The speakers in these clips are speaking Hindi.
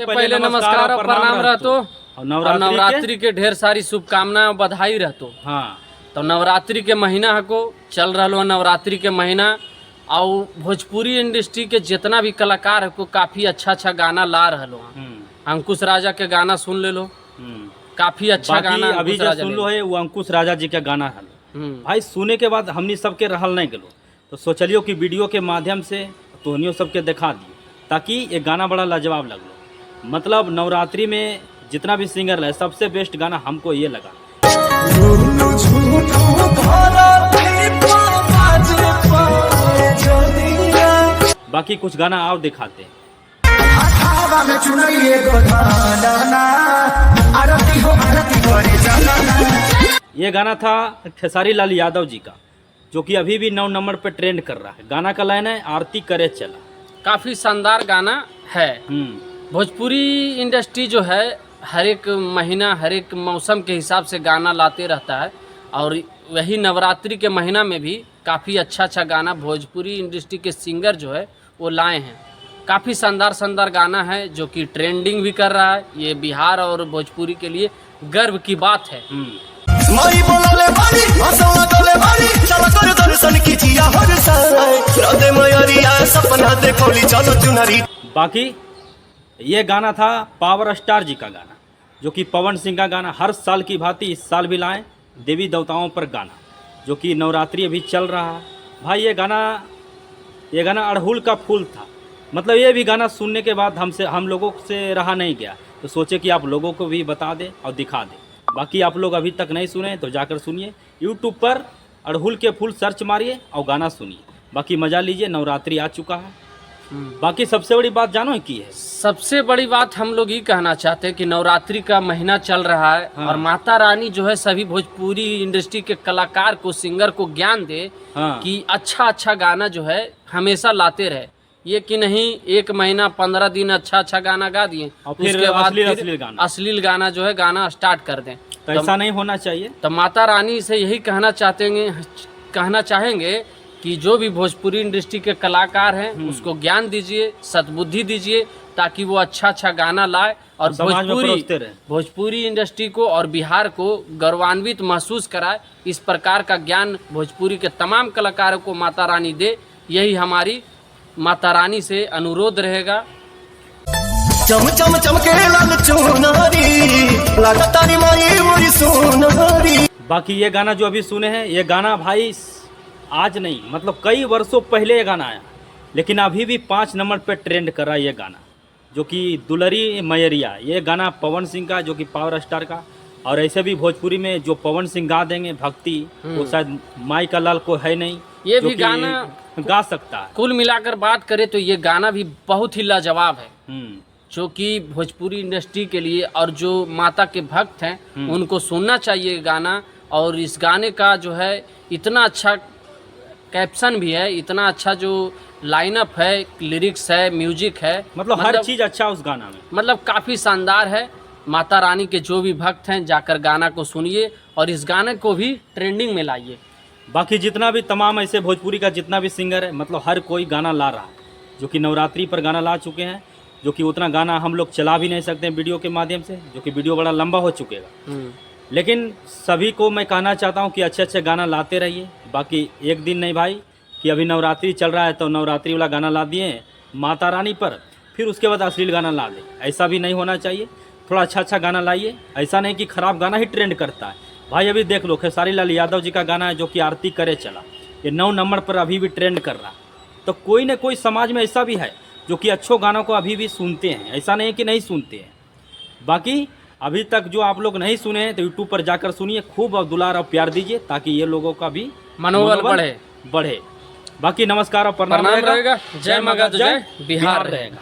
पहले नमस्कार और प्रणाम रहतो और नवरात्रि के ढेर सारी शुभकामनाएं और बधाई रहतो। हाँ, तो नवरात्रि के महीना हको चल रहा नवरात्रि के महीना और भोजपुरी इंडस्ट्री के जितना भी कलाकार है को काफी अच्छा गाना ला रहा। अंकुश राजा के गाना सुन ले लो, काफी अच्छा गाना अभी जो सुन लो है वो अंकुश राजा जी का गाना है भाई। सुने के बाद हमनी सबके रहल नहीं गलो तो सोचलियो कि वीडियो के माध्यम से तोहनियों सबके दिखा दियो ताकि ये गाना बड़ा लाजवाब लगलो। मतलब नवरात्रि में जितना भी सिंगर है सबसे बेस्ट गाना हमको ये लगा। बाकी कुछ गाना और दिखाते हैं। ये गाना था खेसारी लाल यादव जी का जो कि अभी भी 9 नंबर पे ट्रेंड कर रहा है। गाना का लाइन है आरती करे चला। काफी शानदार गाना है। भोजपुरी इंडस्ट्री जो है हर एक महीना हर एक मौसम के हिसाब से गाना लाते रहता है और वही नवरात्रि के महीना में भी काफ़ी अच्छा गाना भोजपुरी इंडस्ट्री के सिंगर जो है वो लाए हैं। काफ़ी शानदार गाना है जो कि ट्रेंडिंग भी कर रहा है। ये बिहार और भोजपुरी के लिए गर्व की बात है। बाकी ये गाना था पावर स्टार जी का गाना जो कि पवन सिंह का गाना हर साल की भांति इस साल भी लाएं। देवी देवताओं पर गाना जो कि नवरात्रि अभी चल रहा है भाई। ये गाना अड़हुल का फूल था। मतलब ये भी गाना सुनने के बाद हम लोगों से रहा नहीं गया तो सोचे कि आप लोगों को भी बता दें और दिखा दें। बाकी आप लोग अभी तक नहीं सुने तो जाकर सुनिए। यूट्यूब पर अड़हुल के फूल सर्च मारिए और गाना सुनिए। बाकी मजा लीजिए। नवरात्रि आ चुका है। बाकी सबसे बड़ी बात जानो की है? सबसे बड़ी बात हम लोग ये कहना चाहते हैं कि नवरात्रि का महीना चल रहा है। हाँ। और माता रानी जो है सभी भोजपुरी इंडस्ट्री के कलाकार को सिंगर को ज्ञान दे। हाँ। कि अच्छा गाना जो है हमेशा लाते रहे। ये कि नहीं एक महीना 15 दिन अच्छा गाना गा दिए और फिर उसके बाद अश्लील गाना जो है गाना स्टार्ट कर दें। तो ऐसा नहीं होना चाहिए। तो माता रानी से यही कहना चाहेंगे कि जो भी भोजपुरी इंडस्ट्री के कलाकार हैं उसको ज्ञान दीजिए, सद्बुद्धि दीजिए ताकि वो अच्छा गाना लाए और भोजपुरी इंडस्ट्री को और बिहार को गौरवान्वित महसूस कराए। इस प्रकार का ज्ञान भोजपुरी के तमाम कलाकारों को माता रानी दे। यही हमारी माता रानी से अनुरोध रहेगा। चम चम चमके लाल चुनरी लागतानी माई मोरी सोनरी। बाकी ये गाना जो अभी सुने हैं ये गाना भाई आज नहीं मतलब कई वर्षों पहले ये गाना आया लेकिन अभी भी 5 नंबर पे ट्रेंड कर रहा है ये गाना जो कि दुलरी मैरिया। ये गाना पवन सिंह का जो कि पावर स्टार का। और ऐसे भी भोजपुरी में जो पवन सिंह गा देंगे भक्ति वो शायद माई का लाल को है नहीं ये भी गाना गा सकता है। कुल मिलाकर बात करें तो ये गाना भी बहुत ही लाजवाब है जो कि भोजपुरी इंडस्ट्री के लिए और जो माता के भक्त हैं उनको सुनना चाहिए गाना। और इस गाने का जो है इतना अच्छा कैप्शन भी है, इतना अच्छा जो लाइनअप है, लिरिक्स है, म्यूजिक है, मतलब हर चीज़ अच्छा उस गाना में। मतलब काफ़ी शानदार है। माता रानी के जो भी भक्त हैं जाकर गाना को सुनिए और इस गाने को भी ट्रेंडिंग में लाइए। बाकी जितना भी तमाम ऐसे भोजपुरी का जितना भी सिंगर है मतलब हर कोई गाना ला रहा है जो कि नवरात्रि पर गाना ला चुके हैं जो कि उतना गाना हम लोग चला भी नहीं सकते वीडियो के माध्यम से जो कि वीडियो बड़ा लंबा हो चुकेगा। लेकिन सभी को मैं कहना चाहता हूं कि अच्छे गाना लाते रहिए। बाकी एक दिन नहीं भाई कि अभी नवरात्रि चल रहा है तो नवरात्रि वाला गाना ला दिए माता रानी पर फिर उसके बाद अश्लील गाना ला दें। ऐसा भी नहीं होना चाहिए। थोड़ा अच्छा गाना लाइए। ऐसा नहीं कि ख़राब गाना ही ट्रेंड करता है भाई। अभी देख लो खेसारी लाल यादव जी का गाना है जो कि आरती करे चला। ये 9 नंबर पर अभी भी ट्रेंड कर रहा। तो कोई न कोई समाज में ऐसा भी है जो कि अच्छे गानों को अभी भी सुनते हैं। ऐसा नहीं कि नहीं सुनते हैं। बाकी अभी तक जो आप लोग नहीं सुने हैं तो यूट्यूब पर जाकर सुनिए। खूब और दुलार और प्यार दीजिए ताकि ये लोगों का भी मनोबल बढ़े। बाकी नमस्कार और प्रणाम रहेगा। जय मगध जय बिहार रहेगा।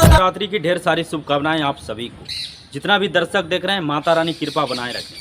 नवरात्रि की ढेर सारी शुभकामनाएं आप सभी को। जितना भी दर्शक देख रहे हैं माता रानी कृपा बनाए रखें।